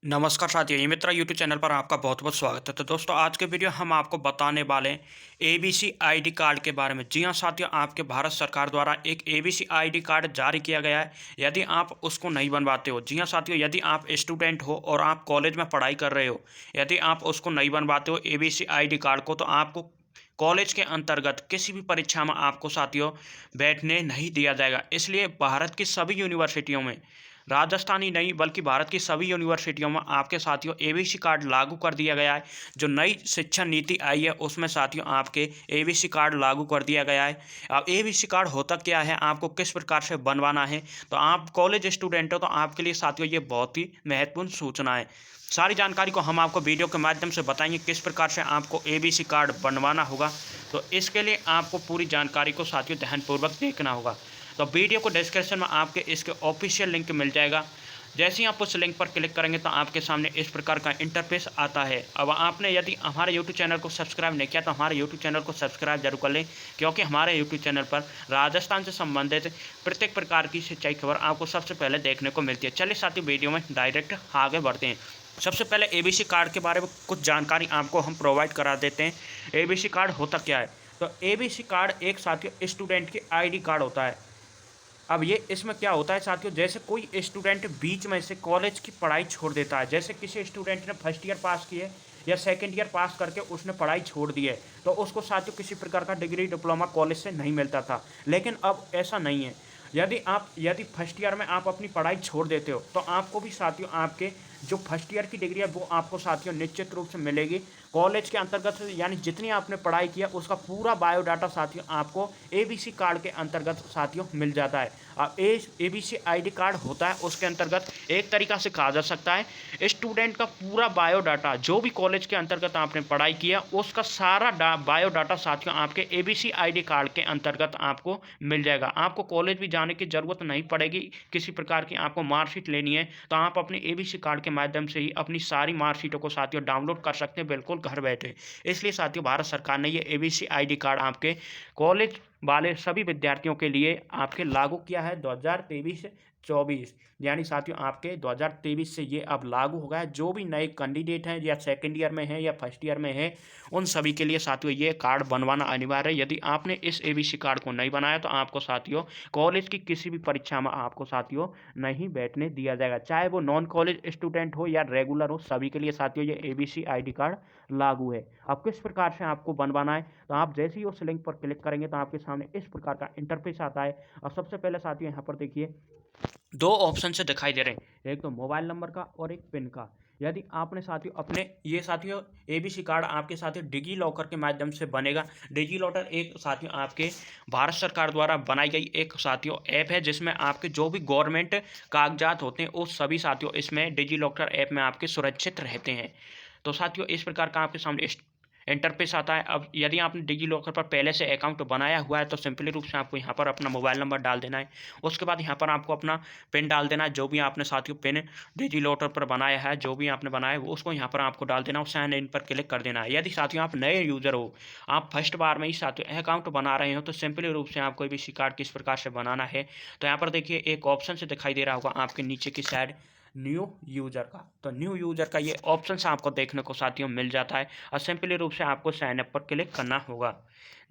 नमस्कार साथियों, ये मित्रा यूट्यूब चैनल पर आपका बहुत बहुत स्वागत है। तो दोस्तों, आज के वीडियो हम आपको बताने वाले हैं एबीसी आईडी कार्ड के बारे में। जी हाँ साथियों, आपके भारत सरकार द्वारा एक एबीसी आईडी कार्ड जारी किया गया है। यदि आप उसको नहीं बनवाते हो, जी हाँ साथियों, यदि आप स्टूडेंट हो और आप कॉलेज में पढ़ाई कर रहे हो, यदि आप उसको नहीं बनवाते हो एबीसी आईडी कार्ड को, तो आपको कॉलेज के अंतर्गत किसी भी परीक्षा में आपको साथियों बैठने नहीं दिया जाएगा। इसलिए भारत की सभी यूनिवर्सिटियों में, राजस्थान ही नहीं बल्कि भारत की सभी यूनिवर्सिटियों में आपके साथियों एबीसी कार्ड लागू कर दिया गया है। जो नई शिक्षा नीति आई है उसमें साथियों आपके एबीसी कार्ड लागू कर दिया गया है। अब एबीसी कार्ड होता क्या है, आपको किस प्रकार से बनवाना है, तो आप कॉलेज स्टूडेंट हो तो आपके लिए साथियों ये बहुत ही महत्वपूर्ण सूचना है। सारी जानकारी को हम आपको वीडियो के माध्यम से बताएंगे किस प्रकार से आपको एबीसी कार्ड बनवाना होगा। तो इसके लिए आपको पूरी जानकारी को साथियों ध्यानपूर्वक देखना होगा। तो वीडियो को डिस्क्रिप्शन में आपके इसके ऑफिशियल लिंक मिल जाएगा। जैसे ही आप उस लिंक पर क्लिक करेंगे तो आपके सामने इस प्रकार का इंटरफेस आता है। अब आपने यदि हमारे यूट्यूब चैनल को सब्सक्राइब नहीं किया तो हमारे यूट्यूब चैनल को सब्सक्राइब जरूर कर लें, क्योंकि हमारे यूट्यूब चैनल पर राजस्थान से संबंधित प्रत्येक प्रकार की सिंचाई खबर आपको सबसे पहले देखने को मिलती है। चलिए साथियों, वीडियो में डायरेक्ट आगे बढ़ते हैं। सबसे पहले एबीसी कार्ड के बारे में कुछ जानकारी आपको हम प्रोवाइड करा देते हैं। एबीसी कार्ड होता क्या है, तो एबीसी कार्ड एक साथियों स्टूडेंट की आईडी कार्ड होता है। अब ये इसमें क्या होता है साथियों, जैसे कोई स्टूडेंट बीच में से कॉलेज की पढ़ाई छोड़ देता है, जैसे किसी स्टूडेंट ने फर्स्ट ईयर पास किए या सेकंड ईयर पास करके उसने पढ़ाई छोड़ दी है, तो उसको साथियों किसी प्रकार का डिग्री डिप्लोमा कॉलेज से नहीं मिलता था। लेकिन अब ऐसा नहीं है। यदि फर्स्ट ईयर में आप अपनी पढ़ाई छोड़ देते हो तो आपको भी साथियों आपके जो फर्स्ट ईयर की डिग्री है वो आपको साथियों निश्चित रूप से मिलेगी कॉलेज के अंतर्गत। यानी जितनी आपने पढ़ाई किया उसका पूरा बायोडाटा साथियों आपको एबीसी कार्ड के अंतर्गत साथियों मिल जाता है। अब एबीसी आईडी कार्ड होता है, उसके अंतर्गत एक तरीका से कहा जा सकता है स्टूडेंट का पूरा बायोडाटा, जो भी कॉलेज के अंतर्गत आपने पढ़ाई किया उसका सारा बायोडाटा साथियों आपके एबीसी आईडी कार्ड के अंतर्गत आपको मिल जाएगा। आपको कॉलेज भी जाने की ज़रूरत नहीं पड़ेगी। किसी प्रकार की आपको मार्कशीट लेनी है तो आप अपने एबीसी कार्ड के माध्यम से ही अपनी सारी मार्कशीटों को साथियों डाउनलोड कर सकते हैं, बिल्कुल घर बैठे। इसलिए साथियों भारत सरकार ने ये एबीसी आईडी कार्ड आपके कॉलेज वाले सभी विद्यार्थियों के लिए आपके लागू किया है 2023-24। यानी साथियों आपके 2023 से ये अब लागू हो गया है। जो भी नए कैंडिडेट हैं या सेकंड ईयर में हैं या फर्स्ट ईयर में हैं, उन सभी के लिए साथियों ये कार्ड बनवाना अनिवार्य है। यदि आपने इस एबीसी कार्ड को नहीं बनाया तो आपको साथियों कॉलेज की किसी भी परीक्षा में आपको साथियों नहीं बैठने दिया जाएगा, चाहे वो नॉन कॉलेज स्टूडेंट हो या रेगुलर हो, सभी के लिए साथियों ये एबीसी आईडी कार्ड लागू है। अब किस प्रकार से आपको बनवाना है, तो आप जैसे ही उस लिंक पर क्लिक करेंगे तो आपके सामने इस प्रकार का इंटरफेस आता है। और सबसे पहले साथियों यहाँ पर देखिए दो ऑप्शन से दिखाई दे रहे हैं, एक तो मोबाइल नंबर का और एक पिन का। यदि आपने साथियों अपने ये साथियों एबीसी कार्ड आपके साथियों डिजी लॉकर के माध्यम से बनेगा। डिजी लॉकर एक साथियों आपके भारत सरकार द्वारा बनाई गई एक साथियों ऐप है, जिसमें आपके जो भी गवर्नमेंट कागजात होते हैं वो सभी साथियों इसमें डिजी लॉकर ऐप में आपके सुरक्षित रहते हैं। तो साथियों इस प्रकार का आपके सामने इंटरफेस आता है। अब यदि आपने डिजी लॉकर पर पहले से अकाउंट बनाया हुआ है तो सिंपली रूप से आपको यहाँ पर अपना मोबाइल नंबर डाल देना है। उसके बाद यहाँ पर आपको अपना पिन डाल देना है, जो भी आपने साथियों पिन डिजी लॉकर पर बनाया है, जो भी आपने बनाया है वो उसको यहाँ पर आपको डाल देना और साइन इन पर क्लिक कर देना है। यदि साथियों आप नए यूज़र हो, आप फर्स्ट बार में ही साथियों अकाउंट बना रहे हो, तो सिंपली रूप से आपको एबीसी कार्ड किस प्रकार से बनाना है, तो यहाँ पर देखिए एक ऑप्शन से दिखाई दे रहा होगा आपके नीचे की साइड न्यू यूज़र का। तो न्यू यूज़र का ये ऑप्शन से आपको देखने को साथियों मिल जाता है और सिंपली रूप से आपको साइन अप पर क्लिक करना होगा।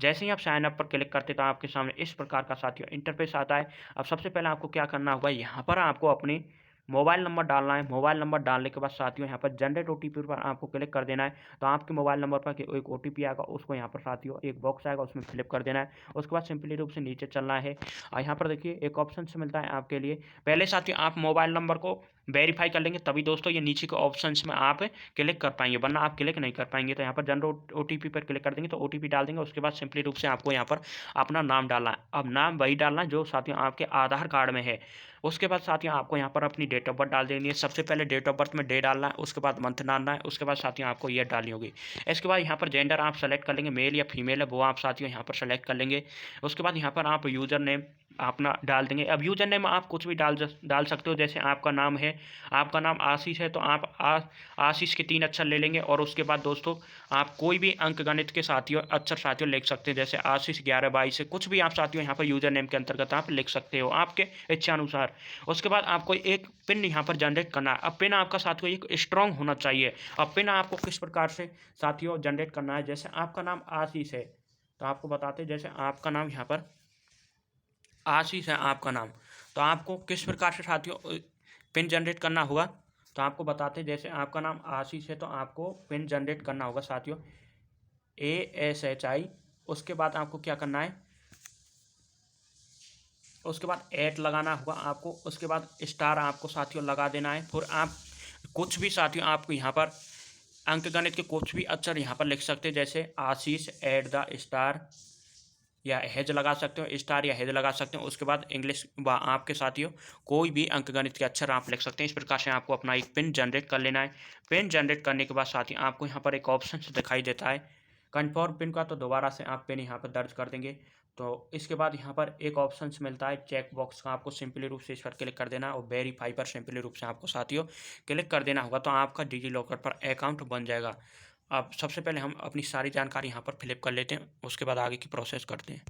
जैसे ही आप साइन अप पर क्लिक करते तो आपके सामने इस प्रकार का साथियों इंटरफेस आता है। अब सबसे पहले आपको क्या करना होगा, यहाँ पर आपको अपनी मोबाइल नंबर डालना है। मोबाइल नंबर डालने के बाद साथियों यहाँ पर जनरेट ओटीपी पर आपको क्लिक कर देना है। तो आपके मोबाइल नंबर पर एक ओटीपी आएगा, उसको यहाँ पर साथियों एक बॉक्स आएगा, उसमें फिलिप कर देना है। उसके बाद सिंपली रूप से नीचे चलना है और यहाँ पर देखिए एक ऑप्शन से मिलता है आपके लिए। पहले साथियों आप मोबाइल नंबर को वेरीफाई कर लेंगे तभी दोस्तों ये नीचे के ऑप्शंस में आप क्लिक कर पाएंगे, वरना आप क्लिक नहीं कर पाएंगे। तो यहाँ पर जनरेट ओटीपी पर क्लिक कर देंगे तो ओटीपी डाल देंगे। उसके बाद सिंपली रूप से आपको यहाँ पर अपना नाम डालना है। अब नाम वही डालना है जो साथियों आपके आधार कार्ड में है। उसके बाद साथियों आपको यहाँ पर अपनी डेट ऑफ बर्थ डाल देनी है। सबसे पहले डेट ऑफ बर्थ में डे डालना है, उसके बाद मंथ डालना है, उसके बाद साथियों आपको ईयर डालनी होगी। इसके बाद यहाँ पर जेंडर आप सेलेक्ट कर लेंगे, मेल या फीमेल है वो आप साथियों यहाँ पर सेलेक्ट कर लेंगे। उसके बाद यहाँ पर आप यूज़र नेम अपना डाल देंगे। अब यूजर नेम आप कुछ भी डाल सकते हो, जैसे आपका नाम है, आपका नाम आशीष है तो आप आशीष के 3 अक्षर ले लेंगे और उसके बाद दोस्तों आप कोई भी अंकगणित के साथियों अक्षर साथियों लिख सकते हैं, जैसे आशीष 1122 से कुछ भी आप साथियों यहाँ पर यूजर नेम के अंतर्गत आप लिख सकते हो आपके इच्छा अनुसार। उसके बाद आपको एक पिन यहाँ पर जनरेट करना है। अब पिन आपका साथियों एक स्ट्रॉन्ग होना चाहिए। अब पिन आपको किस प्रकार से साथियों जनरेट करना है, जैसे आपका नाम आशीष है तो आपको बताते हैं, जैसे आपका नाम यहाँ पर आशीष है आपका नाम, तो आपको किस प्रकार से साथियों पिन जनरेट करना होगा तो आपको बताते हैं। जैसे आपका नाम आशीष है तो आपको पिन जनरेट करना होगा साथियों ASHI। उसके बाद आपको क्या करना है, उसके बाद ऐट लगाना होगा आपको। उसके बाद स्टार आपको साथियों लगा देना है। फिर आप कुछ भी साथियों आपको यहाँ पर अंकगणित के कुछ भी अक्षर यहाँ पर लिख सकते हैं, जैसे आशीष एट द स्टार या हेज लगा सकते हो, स्टार या हेज लगा सकते हो। उसके बाद इंग्लिश आपके साथियों कोई भी अंकगणित के अक्षर आप लिख सकते हैं। इस प्रकार से आपको अपना एक पिन जनरेट कर लेना है। पिन जनरेट करने के बाद साथियों आपको यहाँ पर एक ऑप्शन दिखाई देता है कन्फर्म पिन का, तो दोबारा से आप पिन यहाँ पर दर्ज कर देंगे। तो इसके बाद यहाँ पर एक ऑप्शन मिलता है चेक बॉक्स का, आपको सिंपली रूप से इस पर क्लिक कर देना है और वेरीफाई पर सिंपली रूप से आपको साथियों क्लिक कर देना होगा, तो आपका डिजी लॉकर पर अकाउंट बन जाएगा। अब सबसे पहले हम अपनी सारी जानकारी यहाँ पर फिलअप कर लेते हैं, उसके बाद आगे की प्रोसेस करते हैं।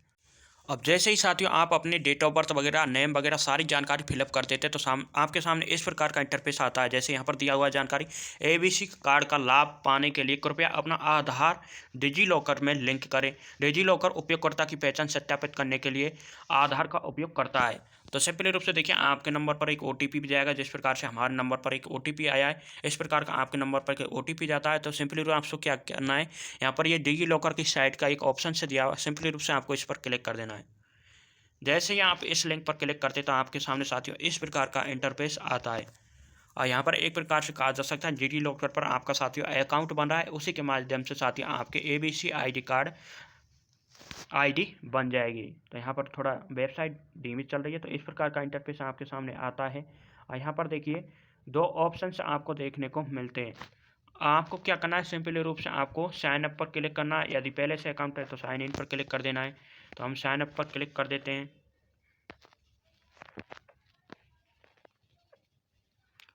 अब जैसे ही साथियों आप अपने डेट ऑफ बर्थ वगैरह नेम वगैरह सारी जानकारी फिलअप कर देते हैं तो आपके सामने इस प्रकार का इंटरफेस आता है। जैसे यहाँ पर दिया हुआ है जानकारी, ABC कार्ड का लाभ पाने के लिए कृपया अपना आधार डिजी लॉकर में लिंक करें। डिजी लॉकर उपयोगकर्ता की पहचान सत्यापित करने के लिए आधार का उपयोग करता है। तो सिंपली रूप से देखिए आपके नंबर पर एक OTP भी जाएगा, जिस प्रकार से हमारे नंबर पर एक OTP आया है इस प्रकार का आपके नंबर पर एक OTP जाता है। तो सिंपली रूप आपको क्या करना है, यहाँ पर ये डिजी लॉकर की साइट का एक ऑप्शन से दिया हुआ, सिंपली रूप से आपको इस पर क्लिक कर देना है। जैसे ही आप इस लिंक पर क्लिक करते तो आपके सामने साथियों इस प्रकार का इंटरफेस आता है और यहाँ पर एक प्रकार से कहा जा सकता है डिजी लॉकर पर आपका साथियों अकाउंट बन रहा है। उसी के माध्यम से साथियों आपके ABC ID कार्ड ID बन जाएगी। तो यहाँ पर थोड़ा वेबसाइट धीमी चल रही है, तो इस प्रकार का इंटरफेस आपके सामने आता है और यहाँ पर देखिए 2 ऑप्शंस आपको देखने को मिलते हैं। आपको क्या करना है, सिंपली रूप से आपको साइन अप पर क्लिक करना है। यदि पहले से अकाउंट है तो साइन इन पर क्लिक कर देना है। तो हम साइन अप पर क्लिक कर देते हैं।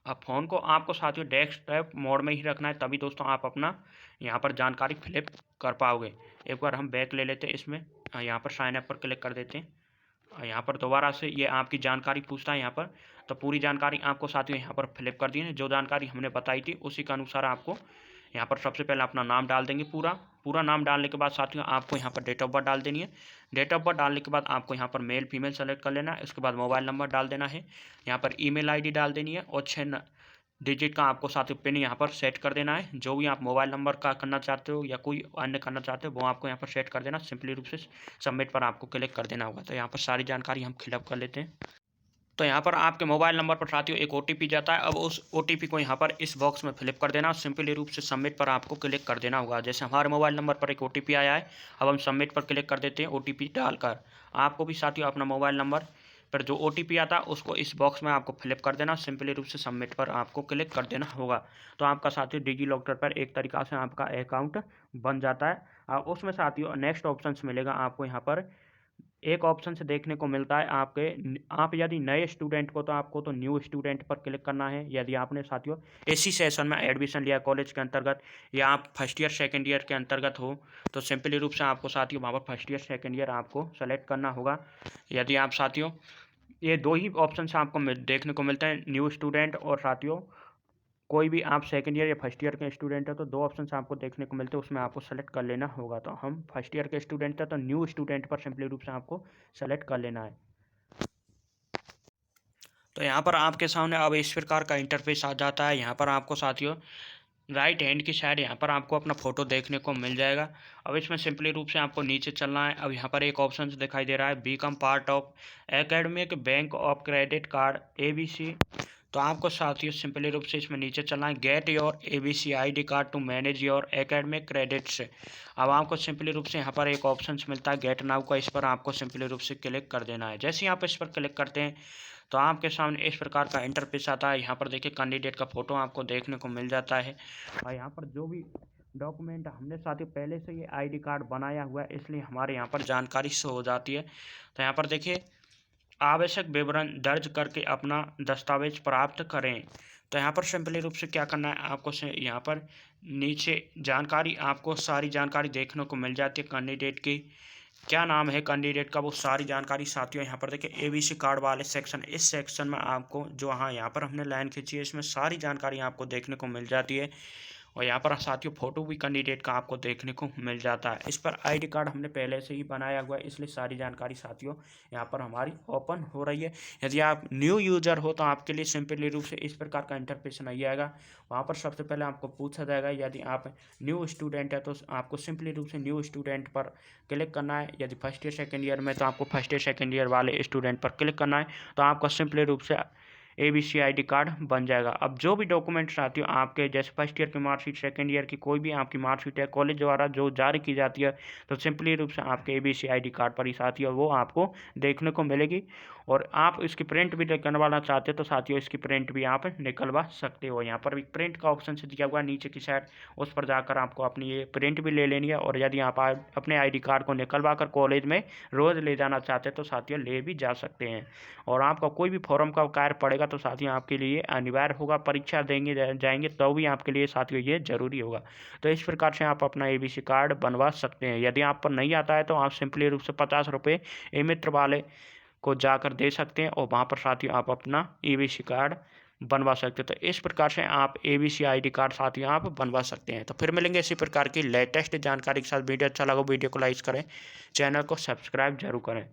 अब फ़ोन को आपको साथियों डेस्कटॉप मोड में ही रखना है, तभी दोस्तों आप अपना यहाँ पर जानकारी फिलअप कर पाओगे। एक बार हम बैक ले लेते हैं इसमें, यहाँ पर साइन अप पर क्लिक कर देते हैं। यहाँ पर दोबारा से ये आपकी जानकारी पूछता है यहाँ पर, तो पूरी जानकारी आपको साथियों यहाँ पर फिलअप कर दी है। जो जानकारी हमने बताई थी उसी के अनुसार आपको यहाँ पर सबसे पहले अपना नाम डाल देंगे, पूरा नाम डालने के बाद साथियों आपको यहाँ पर डेट ऑफ बर्थ डाल देनी है। डेट ऑफ बर्थ डालने के बाद आपको यहाँ पर मेल फीमेल सेलेक्ट कर लेना है। उसके बाद मोबाइल नंबर डाल देना है, यहाँ पर ईमेल आईडी डाल देनी है और 6 डिजिट का आपको साथियों पिन यहाँ पर सेट कर देना है। जो भी आप मोबाइल नंबर का करना चाहते हो या कोई अन्य करना चाहते हो वो आपको यहाँ पर सेट कर देना। सिंपली रूप से सबमिट पर आपको क्लिक कर देना होगा। तो यहाँ पर सारी जानकारी हम फिलअप कर लेते हैं। तो यहाँ पर आपके मोबाइल नंबर पर साथियों एक OTP जाता है। अब उस OTP को यहाँ पर इस बॉक्स में फिलअप कर देना। सिंपली रूप से सबमिट पर आपको क्लिक कर देना होगा। जैसे हमारे मोबाइल नंबर पर एक OTP आया है, अब हम सबमिट पर क्लिक कर देते हैं OTP डालकर। आपको भी साथियों अपना मोबाइल नंबर पर जो OTP आता है उसको इस बॉक्स में आपको फिलअप कर देना। सिंपली रूप से सबमिट पर आपको क्लिक कर देना होगा। तो आपका साथियों डिजी लॉकर पर एक तरीक़ा से आपका अकाउंट बन जाता है। और उसमें साथियों नेक्स्ट ऑप्शन मिलेगा आपको, यहाँ पर एक ऑप्शन से देखने को मिलता है आप यदि नए स्टूडेंट को तो आपको तो न्यू स्टूडेंट पर क्लिक करना है। यदि आपने साथियों इसी सेशन में एडमिशन लिया कॉलेज के अंतर्गत या आप फर्स्ट ईयर सेकंड ईयर के अंतर्गत हो तो सिंपली रूप से आपको साथियों वहाँ पर फर्स्ट ईयर सेकंड ईयर आपको सेलेक्ट करना होगा। यदि आप साथियों ये 2 ही ऑप्शन आपको देखने को मिलते हैं, न्यू स्टूडेंट और साथियों कोई भी आप सेकंड ईयर या फर्स्ट ईयर के स्टूडेंट है तो 2 ऑप्शन आपको देखने को मिलते हैं, उसमें आपको सेलेक्ट कर लेना होगा। तो हम फर्स्ट ईयर के स्टूडेंट है तो न्यू स्टूडेंट पर सिंपली रूप से आपको सेलेक्ट कर लेना है। तो यहाँ पर आपके सामने अब इस प्रकार का इंटरफेस आ जाता है। यहाँ पर आपको साथियों राइट हैंड की साइड यहाँ पर आपको अपना फ़ोटो देखने को मिल जाएगा। अब इसमें सिंपली रूप से आपको नीचे चलना है। अब यहाँ पर एक ऑप्शन दिखाई दे रहा है become part of academic bank of credit card ABC। तो आपको साथियों सिंपली रूप से इसमें नीचे चलना है get your ABC ID card to manage your academic credits. अब आपको सिंपली रूप से यहाँ पर एक ऑप्शन मिलता है गेट नाउ का, इस पर आपको सिंपली रूप से क्लिक कर देना है। जैसे ही आप इस पर क्लिक करते हैं तो आपके सामने इस प्रकार का इंटरफेस आता है। यहाँ पर देखिए कैंडिडेट का फ़ोटो आपको देखने को मिल जाता है और यहाँ पर जो भी डॉक्यूमेंट हमने साथियों पहले से ये ID कार्ड बनाया हुआ है इसलिए हमारे यहाँ पर जानकारी शो हो जाती है। तो यहाँ पर देखिए आवश्यक विवरण दर्ज करके अपना दस्तावेज प्राप्त करें। तो यहाँ पर सिंपली रूप से क्या करना है आपको, से यहाँ पर नीचे जानकारी, आपको सारी जानकारी देखने को मिल जाती है कैंडिडेट की, क्या नाम है कैंडिडेट का, वो सारी जानकारी साथियों यहाँ पर देखिए एबीसी कार्ड वाले सेक्शन, इस सेक्शन में आपको जो यहाँ पर हमने लाइन खींची है इसमें सारी जानकारी आपको देखने को मिल जाती है। और यहाँ पर साथियों फोटो भी कैंडिडेट का आपको देखने को मिल जाता है। इस पर आईडी कार्ड हमने पहले से ही बनाया हुआ है, इसलिए सारी जानकारी साथियों यहाँ पर हमारी ओपन हो रही है। यदि आप न्यू यूजर हो तो आपके लिए सिंपली रूप से इस प्रकार का इंटरफेस नहीं आएगा। वहाँ पर सबसे पहले आपको पूछा जाएगा, यदि आप न्यू स्टूडेंट है तो आपको सिंपली रूप से न्यू स्टूडेंट पर क्लिक करना है। यदि फर्स्ट ईयर सेकेंड ईयर में तो आपको फर्स्ट ईयर सेकेंड ईयर वाले स्टूडेंट पर क्लिक करना है। तो आपका सिंपली रूप से एबीसी आईडी कार्ड बन जाएगा। अब जो भी डॉक्यूमेंट्स आती हो आपके, जैसे फर्स्ट ईयर की मार्कशीट, सेकंड ईयर की कोई भी आपकी मार्कशीट है कॉलेज द्वारा जो जारी की जाती है, तो सिंपली रूप से आपके एबीसी आईडी कार्ड पर ही साथियों वो आपको देखने को मिलेगी। और आप इसकी प्रिंट भी निकलवाना चाहते हो तो साथियों इसकी प्रिंट भी आप निकलवा सकते हो। यहाँ पर भी प्रिंट का ऑप्शन से दिया हुआ नीचे की साइड, उस पर जाकर आपको अपनी ये प्रिंट भी ले लेनी है। और यदि आप अपने आईडी कार्ड को निकलवा कर कॉलेज में रोज़ ले जाना चाहते हैं तो साथियों ले भी जा सकते हैं। और आपका कोई भी फॉर्म का कार्य पड़ेगा तो साथियों आपके लिए अनिवार्य होगा, परीक्षा देंगे जाएंगे तो भी आपके लिए साथियों ये जरूरी होगा। तो इस प्रकार से आप अपना एबीसी कार्ड बनवा सकते हैं। यदि आप पर नहीं आता है तो आप सिंपली रूप से 50 रुपये ई मित्र वाले को जाकर दे सकते हैं और वहाँ पर साथियों आप अपना एबीसी कार्ड बनवा सकते हैं। तो इस प्रकार से आप एबीसी आईडी कार्ड साथियों आप बनवा सकते हैं। तो फिर मिलेंगे इसी प्रकार की लेटेस्ट जानकारी के साथ। वीडियो अच्छा लगा वीडियो को लाइक करें, चैनल को सब्सक्राइब जरूर करें।